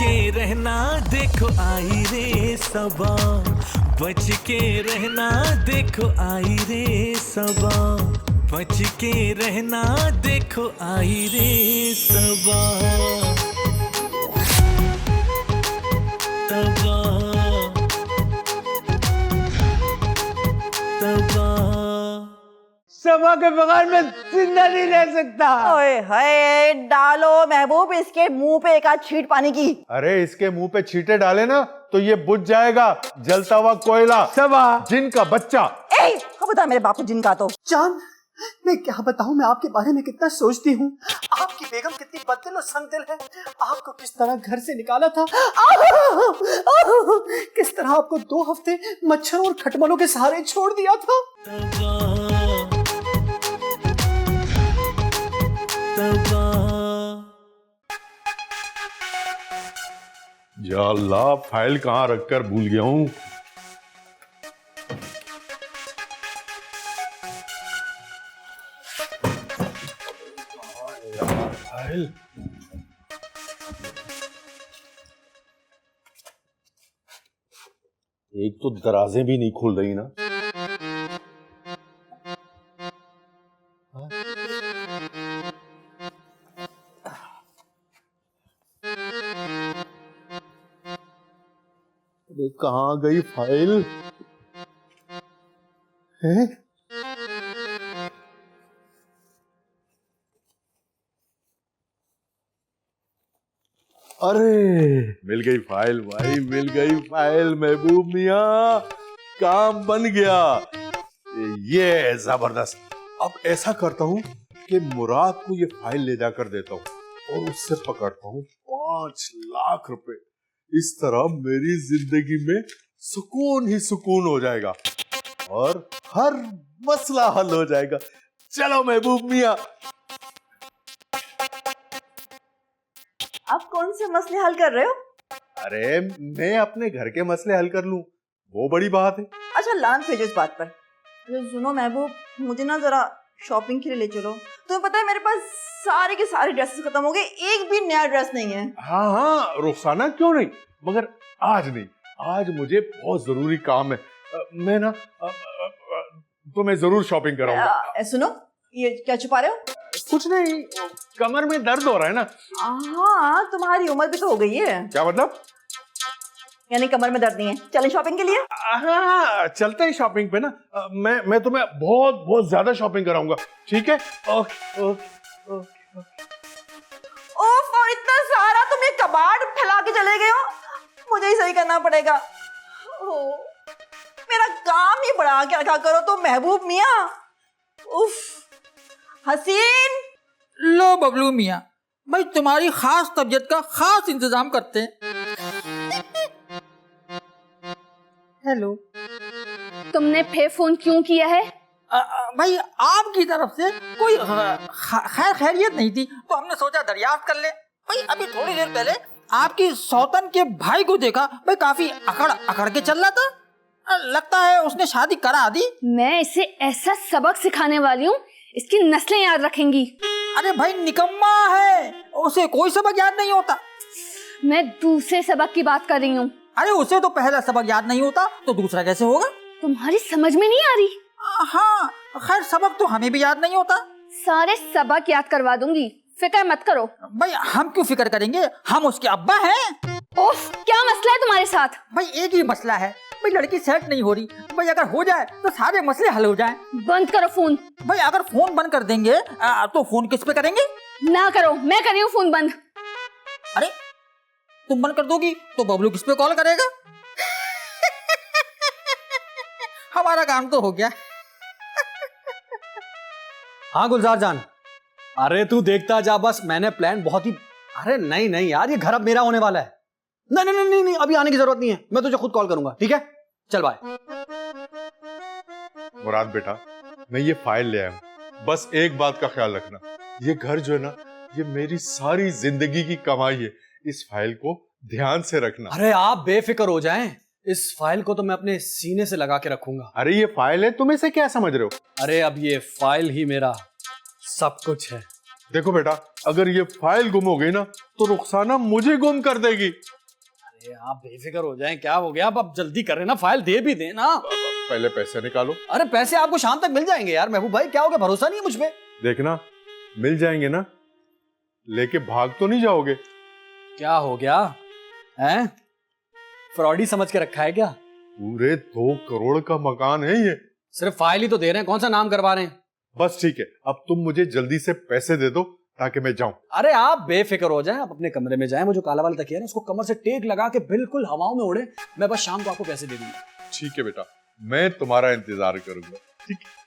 के रहना देखो आई रे सबा, बच के रहना देखो आई रे सबा, बच के रहना देखो आई रे सबा, सबा, सबा। सबा के बगैर मैं जिंदा नहीं रह सकता। ओए हाय, डालो महबूब इसके मुंह पे एक आध छींट पानी की। अरे इसके मुंह पे छींटे डाले ना तो ये बुझ जाएगा, जलता हुआ कोयला। सबा, जिनका बच्चा। हाँ बता मेरे बापू जिनका तो। जान, मैं क्या बताऊं मैं आपके बारे में कितना सोचती हूँ। आपकी बेगम कितनी बददिल और संगदिल है। आपको किस तरह घर से निकाला था, किस तरह आपको 2 हफ्ते मच्छर और खटमलों के सहारे छोड़ दिया था। या अल्लाह, फाइल कहाँ रखकर भूल गया हूँ। फाइल एक तो दराजें भी नहीं खुल रही ना। अरे कहाँ गई फाइल है? अरे मिल गई फाइल भाई, मिल गई फाइल। महबूब मियां, काम बन गया। ये जबरदस्त। अब ऐसा करता हूं कि मुराद को ये फाइल ले जाकर देता हूं और उससे पकड़ता हूं 5 लाख रुपए। इस तरह मेरी जिंदगी में सुकून ही सुकून हो जाएगा और हर मसला हल हो जाएगा। चलो महबूब मियां। आप कौन से मसले हल कर रहे हो? अरे मैं अपने घर के मसले हल कर लूं, वो बड़ी बात है। अच्छा लान भेजो इस बात पर। अरे सुनो महबूब, मुझे ना जरा शॉपिंग के लिए ले चलो। तुम्हें पता है मेरे पास सारे के सारे ड्रेसेस खत्म हो गए, एक भी नया ड्रेस नहीं है। हाँ हाँ रुखसाना, क्यों नहीं, मगर आज नहीं। आज मुझे बहुत जरूरी काम है। मैं ना तो मैं जरूर शॉपिंग कराऊंगा। सुनो, ये क्या छुपा रहे हो? कुछ नहीं, कमर में दर्द हो रहा है ना। हाँ, तुम्हारी उम्र भी तो हो गई है। क्या मतलब? यानी कमर में दर्द नहीं है। चलें शॉपिंग के लिए? हाँ चलते हैं शॉपिंग पे ना। मैं तुम्हें बहुत बहुत ज्यादा शॉपिंग कराऊंगा, ठीक है? Okay okay okay. ओफ, और इतना सारा तुम ये कबाड़ फैला के चले गए हो। मुझे ही सही करना पड़ेगा। मेरा काम ही बढ़ा के रखा करो तो महबूब मियां। उफ, हसीन। लो बबलू मियां, भाई तुम्हारी खास तबीयत का खास इंतजाम करते हैं। हेलो, तुमने फिर फोन क्यों किया है? भाई आपकी तरफ से कोई खैर खैरियत नहीं थी तो हमने सोचा दरियाफ्त कर ले। भाई अभी थोड़ी देर पहले आपकी सौतन के भाई को देखा, भाई काफी अकड़ अकड़ के चल रहा था। लगता है उसने शादी करा दी। मैं इसे ऐसा सबक सिखाने वाली हूँ, इसकी नस्लें याद रखेंगी। अरे भाई निकम्मा है, उसे कोई सबक याद नहीं होता। मैं दूसरे सबक की बात कर रही हूँ। अरे उसे तो पहला सबक याद नहीं होता तो दूसरा कैसे होगा? तुम्हारी समझ में नहीं आ रही? हाँ खैर, सबक तो हमें भी याद नहीं होता। सारे सबक याद करवा दूंगी, फिक्र मत करो। भाई हम क्यों फिक्र करेंगे, हम उसके अब्बा हैं। ओफ, क्या मसला है तुम्हारे साथ? भाई एक ही मसला है, भाई लड़की सेट नहीं हो रही। भाई अगर हो जाए तो सारे मसले हल हो जाएं। बंद करो फोन। भाई अगर फोन बंद कर देंगे तो फोन किस पे करेंगे? ना करो, मैं कर रही हूँ फोन बंद। अरे तुम बंद कर दोगी तो बबलू किस पे कॉल करेगा? हमारा काम तो हो गया। हाँ गुलजार जान, अरे तू देखता जा बस, मैंने प्लान बहुत ही। अरे नहीं नहीं यार, ये घर अब मेरा होने वाला है। नहीं नहीं नहीं नहीं, अभी आने की जरूरत नहीं है, मैं तुझे खुद कॉल करूंगा, ठीक है? चल बाय। मुराद बेटा, मैं ये फाइल ले आया हूं, बस एक बात का ख्याल रखना, ये घर जो है ना, ये मेरी सारी जिंदगी की कमाई है। इस फाइल को ध्यान से रखना। अरे आप बेफिक्र हो जाएं, इस फाइल को तो मैं अपने सीने से लगा के रखूंगा। अरे ये फाइल है, तुम इसे क्या समझ रहे हो? अरे अब ये फाइल ही मेरा सब कुछ है। देखो बेटा, अगर ये फाइल गुम हो गई ना तो रुखसाना मुझे गुम कर देगी। अरे आप बेफिक्र हो जाएं, क्या हो गया? अब जल्दी करें ना, फाइल दे भी देना। पहले पैसे निकालो। अरे पैसे आपको शाम तक मिल जाएंगे यार महबूब भाई, क्या हो गया? भरोसा नहीं है मुझ पे? देखना, मिल जाएंगे ना, लेके भाग तो नहीं जाओगे? क्या हो गया हैं? फ्रॉडी समझ के रखा है क्या? पूरे 2 करोड़ का मकान है ये। सिर्फ फाइल ही तो दे रहे हैं, कौन सा नाम करवा रहे हैं? बस ठीक है, अब तुम मुझे जल्दी से पैसे दे दो ताकि मैं जाऊं। अरे आप बेफिक्र हो जाएं, आप अपने कमरे में जाएं, वो जो काला वाला तकिया है ना उसको कमर से टेक लगा के बिल्कुल हवाओं में उड़े, मैं बस शाम को आपको पैसे दे दूंगा। ठीक है बेटा, मैं तुम्हारा इंतजार करूंगा। ठीक है।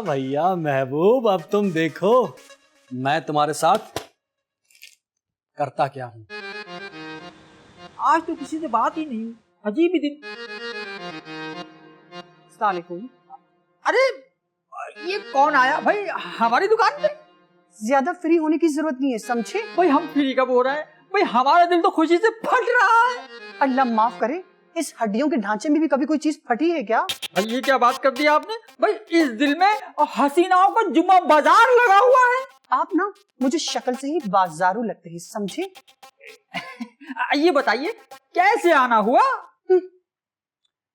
भैया महबूब, अब तुम देखो मैं तुम्हारे साथ करता क्या हूं। आज तो किसी से बात ही नहीं हुई, अजीब ही दिन। अस्सलाम वालेकुम। अरे ये कौन आया भाई हमारी दुकान पे? ज्यादा फ्री होने की जरूरत नहीं है, समझे? भाई हम फ्री कब हो रहे हैं भाई? हमारा दिल तो खुशी से फट रहा है। अल्लाह माफ करे, इस हड्डियों के ढांचे में भी कभी कोई चीज फटी है क्या? भाई ये क्या बात कर दी आपने? भाई इस दिल में हसीनाओं का जुम्मा बाजार लगा हुआ है। आप ना मुझे शक्ल से ही बाजारू लगते हैं, समझे? ये बताइए कैसे आना हुआ?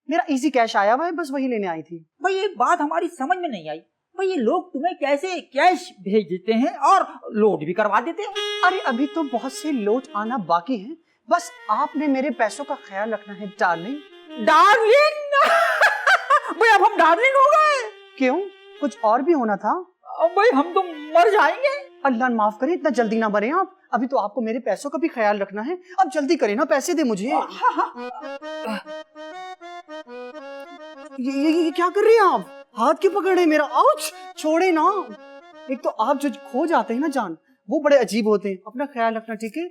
मेरा इजी कैश आया हुआ है, बस वही लेने आई थी। भाई एक बात हमारी समझ में नहीं आई, भाई ये लोग तुम्हें कैसे कैश भेज देते हैं और लोड भी करवा देते हैं? अरे अभी तो बहुत से लोट आना बाकी है, बस आपने मेरे पैसों का ख्याल रखना है डार्लिंग। डार्लिंग? भाई अब हम डार्लिंग हो गए? क्यों, कुछ और भी होना था? भाई हम तो मर जाएंगे। अल्लाह माफ करे, इतना जल्दी ना मरे आप, अभी तो आपको मेरे पैसों का भी ख्याल रखना है। अब जल्दी करें ना, पैसे दे मुझे। ये क्या कर रही हैं आप? हाथ क्यों पकड़े मेरा? आउच, छोड़े ना। एक तो आप जो खो जाते हैं ना जान, वो बड़े अजीब होते हैं। अपना ख्याल रखना, ठीक है?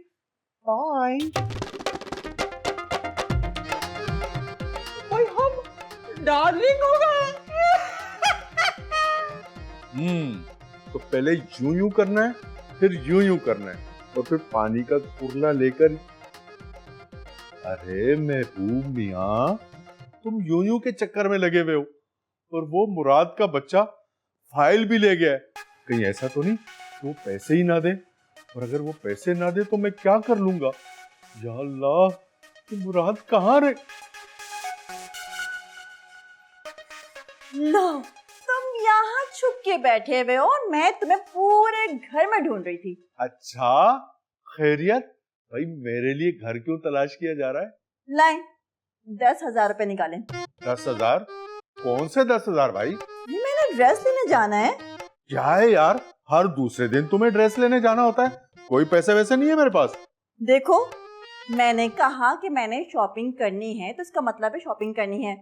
बाय। भाई हम डार्लिंग हो गए। तो पहले यूं यूं करना है, फिर यूं यूं करना है, और फिर पानी का कुरला लेकर। अरे महबूब मियां, तुम यूं यूं के चक्कर में लगे हुए हो, और वो मुराद का बच्चा फाइल भी ले गया है। कहीं ऐसा तो नहीं वो पैसे ही ना दे? और अगर वो पैसे ना दे तो मैं क्या कर लूंगा? या अल्लाह, तो मुराद कहाँ रहे? लो, तुम यहाँ छुप के बैठे हुए हो और मैं तुम्हें पूरे घर में ढूंढ रही थी। अच्छा, खैरियत? भाई मेरे लिए घर क्यों तलाश किया जा रहा है? लाए 10,000 रुपए निकालें। 10,000? कौन से 10,000 भाई? ये मैंने ड्रेस लेने जाना है। क्या है यार, हर दूसरे दिन तुम्हें ड्रेस लेने जाना होता है? कोई पैसे वैसे नहीं है मेरे पास। देखो, मैंने कहा कि मैंने शॉपिंग करनी है, तो इसका मतलब है शॉपिंग करनी है।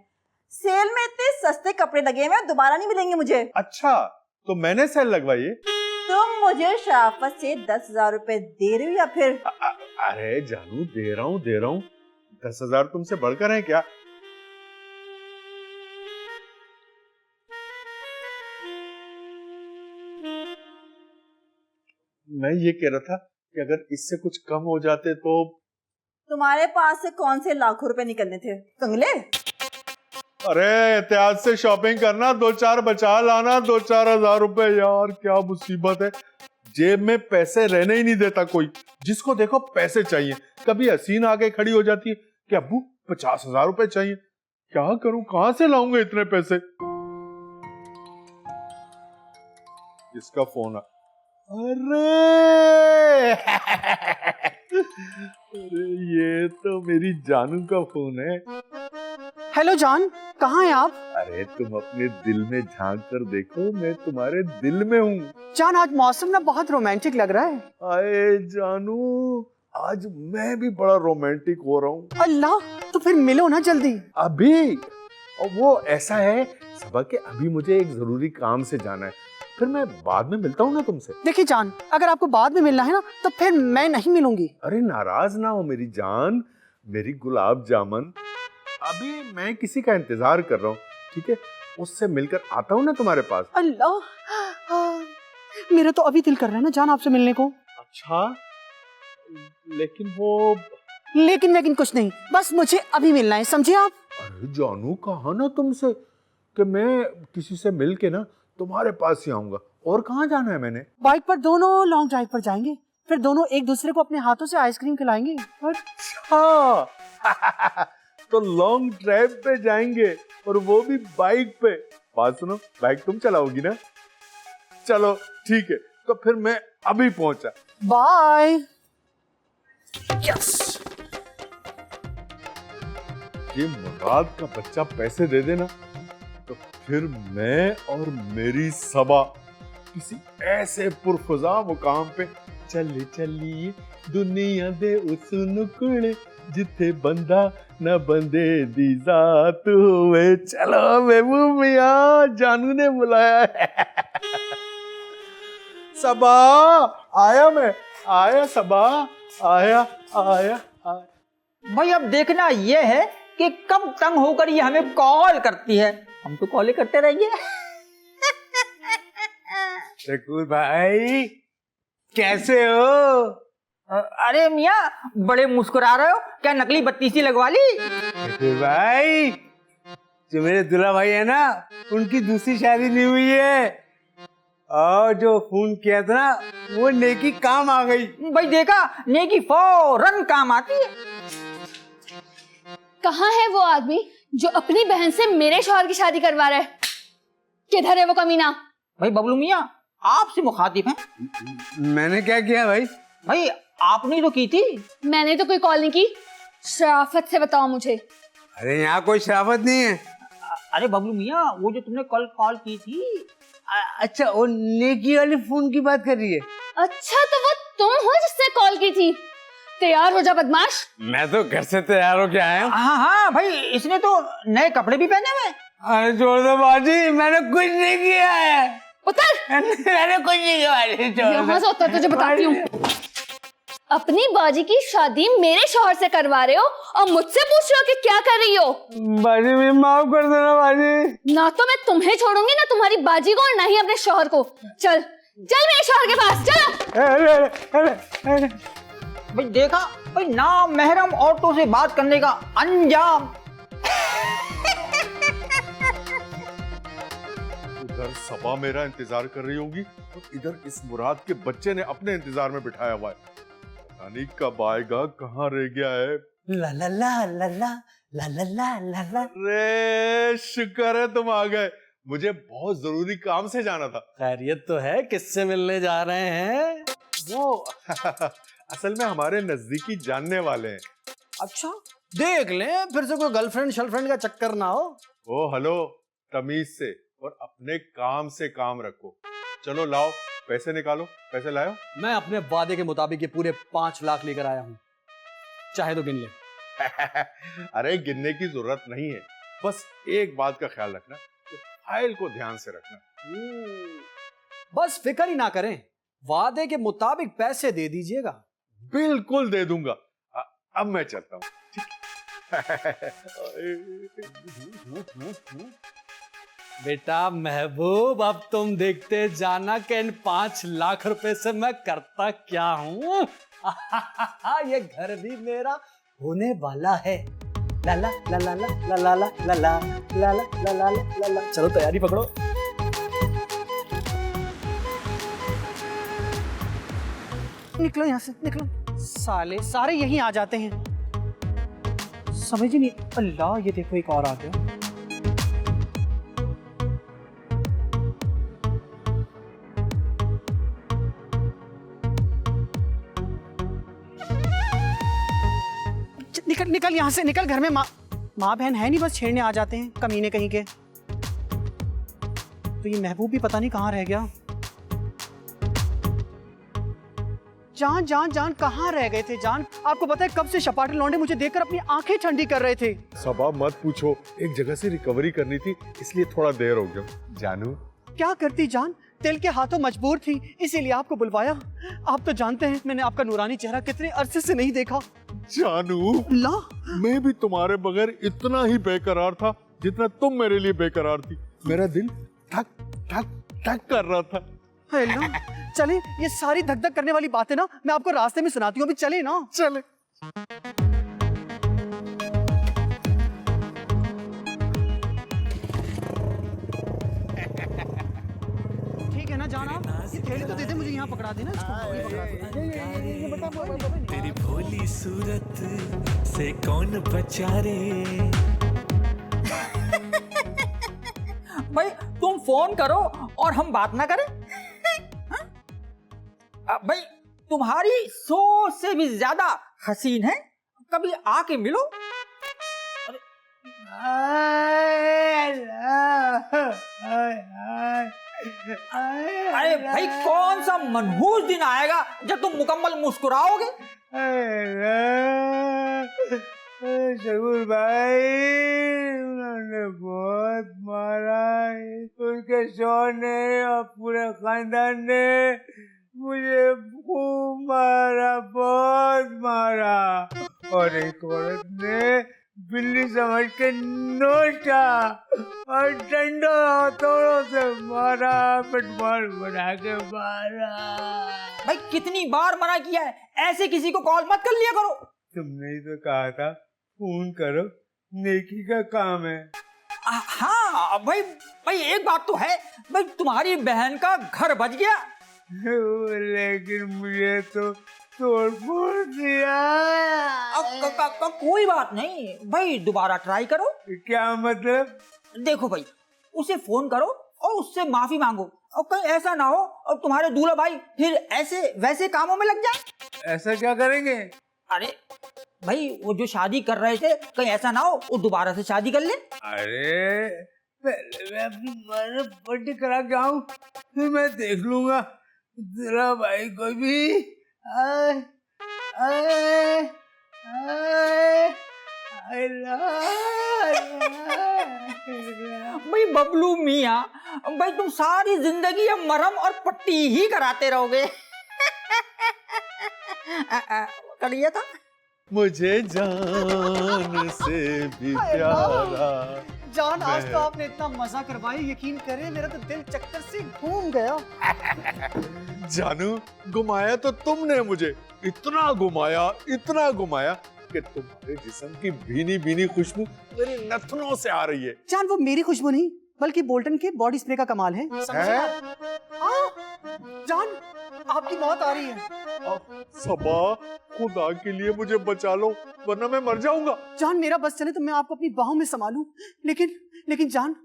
सेल में इतने सस्ते कपड़े लगे हुए हैं, दोबारा नहीं मिलेंगे मुझे। अच्छा, तो मैंने सेल लगवाई है? तुम मुझे शराफत से 10,000 रुपए दे रहे हो या फिर? अरे जानू, दे रहा हूँ। 10,000 तुमसे बढ़कर है क्या? मैं ये कह रहा था कि अगर इससे कुछ कम हो जाते तो। तुम्हारे पास से कौन से लाखों रुपए निकलने थे, कंगले? अरे एहतियात से शॉपिंग करना, 2-4 बचा लाना, 2-4 हजार रुपए। यार क्या मुसीबत है, जेब में पैसे रहने ही नहीं देता कोई। जिसको देखो पैसे चाहिए। कभी हसीन आके खड़ी हो जाती है कि अब्बू 50,000 रुपए चाहिए। क्या करूं, कहां से लाऊंगा इतने पैसे? इसका फोन आ। अरे अरे ये तो मेरी जानू का फोन है। हेलो जान, कहाँ हैं आप? अरे तुम अपने दिल में झांक कर देखो, मैं तुम्हारे दिल में हूँ। जान आज मौसम ना बहुत रोमांटिक लग रहा है। आए जानू, आज मैं भी बड़ा रोमांटिक हो रहा हूँ। अल्लाह, तो फिर मिलो ना जल्दी। अभी? और वो ऐसा है सबक के अभी मुझे एक जरूरी काम से जाना है, फिर मैं बाद में मिलता हूँ ना तुमसे। देखिए जान, अगर आपको बाद में मिलना है ना तो फिर मैं नहीं मिलूंगी। अरे नाराज ना हो मेरी जान, मेरी गुलाब जामुन। अभी मैं किसी का इंतजार कर रहा हूँ, ठीक है? उससे मिलकर आता हूँ ना तुम्हारे पास। अल्लाह, मेरा तो अभी दिल कर रहा है ना जान आपसे मिलने को। अच्छा, लेकिन वो लेकिन वेकिन कुछ नहीं, बस मुझे अभी मिलना है, समझे आप? अरे जानू, कहा ना तुमसे कि मैं किसी से मिल के ना तुम्हारे पास ही आऊंगा। और कहाँ जाना है मैंने? बाइक पर दोनों लॉन्ग ड्राइव पर जाएंगे, फिर दोनों एक दूसरे को अपने हाथों से आइसक्रीम खिलाएंगे। अच्छा तो लॉन्ग ड्राइव पे जाएंगे और वो भी बाइक पे। बात सुनो, बाइक तुम चलाओगी ना? चलो ठीक है, तो फिर मैं अभी पहुंचा। बाय। यस, ये मुराद का बच्चा पैसे दे देना तो फिर मैं और मेरी सबा किसी ऐसे पुरफजा मुकाम पे चले चलिए दुनिया दे उस नुकड़े जिथे बंदा न बंदे दी जात हुए। चलो महबूब मियां, जानू ने बुलाया है। सबा आया, मैं आया, सबा आया आया आया। भाई अब देखना ये है कि कब तंग होकर ये हमें कॉल करती है, हम तो कॉल करते रहेंगे। शकूर भाई कैसे हो? अरे मियाँ बड़े मुस्कुरा रहे हो, क्या नकली बत्ती सी लगवा ली? शकूर भाई, जो मेरे दूल्हा भाई है ना, उनकी दूसरी शादी नहीं हुई है, और जो फोन किया था ना वो नेकी काम आ गई। भाई देखा, नेकी फौरन काम आती है। कहाँ है वो आदमी जो अपनी बहन से मेरे शौहर की शादी करवा रहा है? किधर है वो कमीना? भाई बबलू मियाँ आपसे मुखातिब हैं। मैंने क्या किया भाई? भाई आपने तो की थी। मैंने तो कोई कॉल नहीं की, शराफत से बताओ मुझे। अरे यहाँ कोई शराफत नहीं है। अरे बबलू मियाँ वो जो तुमने कल कॉल की थी। अच्छा, वो नेकी वाले फोन की बात कर रही है? अच्छा तो वो तुम हो जिससे कॉल की थी? तैयार हो जा बदमाश। मैं तो घर से तैयार होके आया हूँ। हाँ हाँ भाई, इसने तो नए कपड़े भी पहने हुए। अरे छोड़ दो बाजी, मैंने कुछ नहीं किया है। उतर। मैंने कुछ नहीं किया। यहाँ से उतर, तुझे बताती हूँ। अपनी बाजी की शादी मेरे शौहर से करवा रहे हो और मुझसे पूछ रहे हो कि क्या कर रही हो? बाजी भी माफ कर देना बाजी। ना तो मैं तुम्हें छोड़ूंगी, ना तुम्हारी बाजी को, और ना ही अपने शौहर को। चल चल मेरे शौहर के पास चलो। अरे भाई देखा भाई, ना महरम औरतों से बात करने का अंजाम। उधर सबा मेरा इंतजार कर रही होगी और इधर इस मुराद के बच्चे ने अपने इंतजार में बिठाया हुआ है। पता नहीं कब आएगा, कहाँ रह गया है। ला ला ला ला ला ला ला ला ला ला। अरे शुक्र है तुम आ गए, मुझे बहुत जरूरी काम से जाना था। खैरियत तो है, किससे मिलने जा रहे हैं? वो असल में हमारे नजदीकी जानने वाले हैं। अच्छा, देख ले फिर से कोई गर्लफ्रेंड शर्लफ्रेंड का चक्कर ना हो। ओ हेलो, तमीज से और अपने काम से काम रखो। चलो लाओ पैसे निकालो। पैसे लाओ। मैं अपने वादे के मुताबिक ये पूरे 5 लाख लेकर आया हूँ, चाहे तो गिन ले। अरे गिनने की जरूरत नहीं है, बस एक बात का ख्याल रखना, फाइल को ध्यान से रखना। बस फिक्र ही ना करें, वादे के मुताबिक पैसे दे दीजिएगा। बिल्कुल दे दूंगा। अब मैं चलता हूँ। बेटा महबूब, अब तुम देखते जाना कि इन 5 लाख रुपए से मैं करता क्या हूँ। ये घर भी मेरा होने वाला है। ला ला ला ला ला ला ला ला ला ला ला ला ला ला ला। चलो तैयारी पकड़ो। निकलो यहाँ से, निकलो। साले सारे यहीं आ जाते हैं, समझ ही नहीं। अल्लाह, ये देखो एक और आ गया। निकल निकल यहाँ से, निकल। घर में माँ बहन है नहीं, बस छेड़ने आ जाते हैं कमीने कहीं के। तो ये महबूब भी पता नहीं कहाँ रह गया। जान जान जान, कहाँ रह गए थे जान? आपको पता है कब से शपाटे लौंडे मुझे देखकर अपनी आंखें ठंडी कर रहे थे। सबा मत पूछो, एक जगह से रिकवरी करनी थी, इसलिए थोड़ा देर हो गया। जानू क्या करती जान, दिल के हाथों मजबूर थी, इसीलिए आपको बुलवाया। आप तो जानते हैं मैंने आपका नूरानी चेहरा कितने अरसे से नहीं देखा। जानू, ला, मैं भी तुम्हारे बगैर इतना ही बेकरार था जितना तुम मेरे लिए बेकरार थी। मेरा दिल धक धक धक कर रहा था। हेलो, चले, ये सारी धक धक करने वाली बातें ना मैं आपको रास्ते में सुनाती हूँ, अभी चले ना। चले। जान आप ये थैली तो दे दे मुझे, यहाँ पकड़ा देना इसको, ये पकड़ा दे। तेरी भोली सूरत से कौन बचा रे। भाई तुम फोन करो और हम बात ना करें? हाँ? भाई तुम्हारी सोच से भी ज्यादा हसीन है, कभी आके मिलो। अरे भाई कौन सा मनहूस दिन आएगा जब तुम मुकम्मल मुस्कुराओगे? शगुन भाई उन्होंने बहुत मारा है, उनके शौहर ने और पूरे खानदान ने मुझे खूब मारा, बहुत मारा, और एक औरत ने बिल्ली समझ के नोचा और डंडों हथौड़ों से मारा, पिटमार बना के मारा। भाई कितनी बार मना किया है, ऐसे किसी को कॉल मत कर लिया करो। तुमने ही तो कहा था फोन करो, नेकी का काम है। हाँ भाई भाई एक बात तो है भाई, तुम्हारी बहन का घर बच गया। लेकिन मुझे तो तोड़ फोड़ दिया। कोई बात नहीं भाई, दोबारा ट्राई करो। क्या मतलब? देखो भाई, उसे फोन करो और उससे माफी मांगो, और कहीं ऐसा ना हो और तुम्हारे दूल्हा भाई फिर ऐसे वैसे कामों में लग जाए। ऐसा क्या करेंगे? अरे भाई वो जो शादी कर रहे थे, कहीं ऐसा ना हो वो दोबारा से शादी कर ले। अरे पहले मैं अपनी मर्द पट्टी करा के आऊं, फिर मैं देख लूंगा। तेरा भाई को भी आए, आए, आए, भाई बबलू मियाँ, भाई तुम सारी जिंदगी अब मरहम और पट्टी ही कराते रहोगे। करिए था मुझे जान से भी प्यारा। जान आज तो आपने इतना मजा करवाया, यकीन करें मेरा तो दिल चक्कर से घूम गया। जानू घुमाया तो तुमने मुझे, इतना घुमाया कि तुम्हारे जिस्म की भीनी भीनी खुशबू मेरी नथनों से आ रही है। जान वो मेरी खुशबू नहीं बल्कि बोल्टन के बॉडी स्प्रे का कमाल है। जान आपकी मौत आ रही है। सबा खुदा के लिए मुझे बचा लो, वरना मैं मर जाऊंगा। जान मेरा बस चले तो मैं आपको अपनी बाहों में संभालूं, लेकिन जान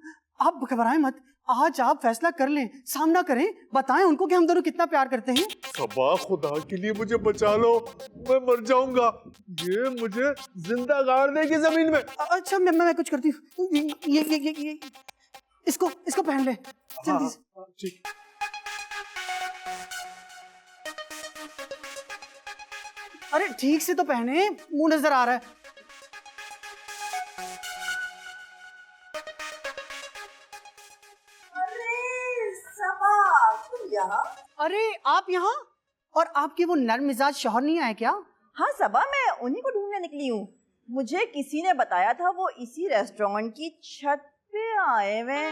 आप घबराएं मत, आज आप फैसला कर लें, सामना करें, बताएं उनको कि हम दोनों कितना प्यार करते हैं। सबा खुदा के लिए मुझे बचा लो, मैं मर जाऊंगा। ये मुझे जिंदा गाड़ देगी जमीन में। अच्छा मैं कुछ करती हूँ, ये इसको पहन ले जल्दी से। ठीक। अरे ठीक से तो पहने, मुंह नजर आ रहा है। अरे सबा तुम यहाँ? अरे आप यहाँ, और आपके वो नर्म मिजाज शौहर नहीं आए क्या? हाँ सबा, मैं उन्हीं को ढूंढने निकली हूँ। मुझे किसी ने बताया था वो इसी रेस्टोरेंट की छत पे आए हुए।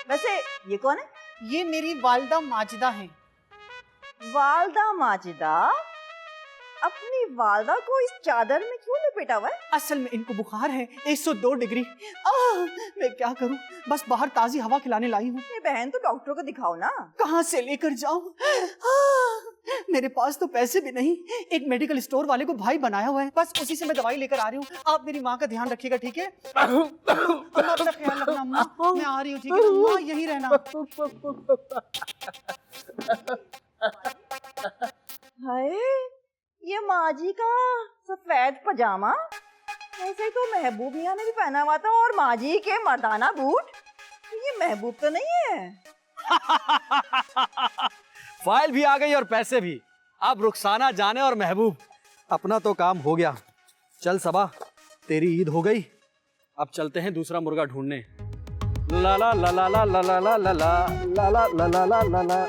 वैसे ये कौन है? ये मेरी वालिदा माजिदा है। वालदा माजिदा? अपनी वालदा को इस चादर में क्यों लपेटा हुआ है? असल में इनको बुखार है 102 डिग्री। मैं क्या करूं, बस बाहर ताजी हवा खिलाने लाई हूँ। ये बहन तो डॉक्टर को दिखाओ ना। कहाँ से लेकर जाऊं? मेरे पास तो पैसे भी नहीं, एक मेडिकल स्टोर वाले को भाई बनाया हुआ है, बस उसी से मैं दवाई लेकर आ रही हूँ। आप मेरी माँ का ध्यान रखिएगा, ठीक है? अम्मा अपना ख्याल रखना अम्मा, मैं आ रही हूँ, ठीक है अम्मा, यहीं रहना। हाय, ये माँ जी का सफेद पजामा, ऐसे तो महबूब मियाँ ने भी पहना हुआ था, और माँ जी के मर्दाना बूट। ये महबूब तो नहीं है। फाइल भी आ गई और पैसे भी। अब रुखसाना जाने और महबूब, अपना तो काम हो गया। चल सबा, तेरी ईद हो गई, अब चलते हैं दूसरा मुर्गा ढूंढने। ला ला ला ला ला ला ला ला ला ला ला ला ला ला ला ला।